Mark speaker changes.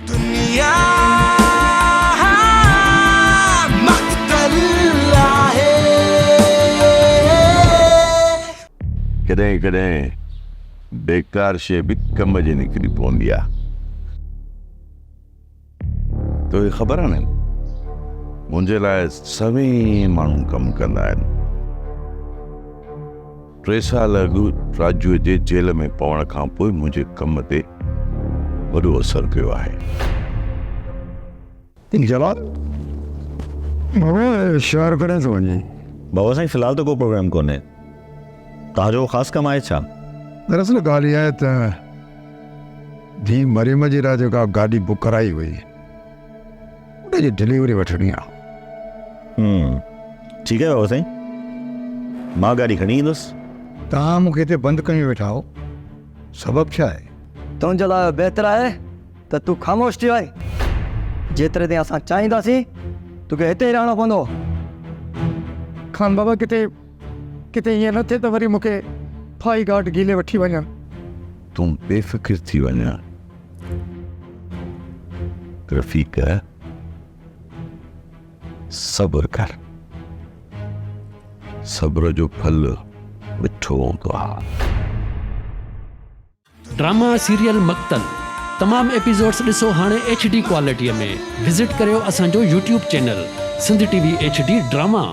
Speaker 1: दुनिया मक़तल आहे।
Speaker 2: कॾहिं कॾहिं बेकार शइ बि कम जी निकिरी पवंदी आहे। तोखे ख़बर आहे न, मुंहिंजे लाइ सभई माण्हू कमु कंदा आहिनि। 3 साल अॻु राजू जे जेल में पवण खां पोइ मुंहिंजे कम ते वॾो असरु पियो आहे।
Speaker 3: जवाब बाबा शहर कॾहिं थो वञे?
Speaker 4: बाबा साईं फ़िलहाल तो को प्रोग्राम कोन्हे। तव्हांजो ख़ासि कमु आहे छा?
Speaker 3: दरअसल ॻाल्हि इहा आहे त धीउ मरियम जी लाइ जेका गाॾी बुक कराई हुई उनजी डिलीवरी वठणी आहे।
Speaker 4: ठीकु आहे बाबा साईं, मां गाॾी खणी ईंदुसि।
Speaker 3: तव्हां मूंखे हिते बंदि कयो वेठा हो, सबबु छा आहे?
Speaker 5: तुंहिंजे लाइ बहितर आहे त तूं ख़ामोश थी वञ। जेतिरे ताईं असां चाहींदासीं तोखे हिते ई रहणो पवंदो।
Speaker 3: खान बाबा किथे ईअं न थिए त वरी मूंखे फाई गार्ड गीले वठी वञनि।
Speaker 2: तूं बेफ़िक्र थी वञा रफ़ीक, सब्र कर। सब्र जो फल मिठो हूंदो आहे।
Speaker 6: ड्रामा सीरियल मक़तल तमाम एपिसोड्स ॾिसो हाणे HD क्वालिटीअ में। विज़िट करियो असांजो YouTube channel Sindh TV HD drama.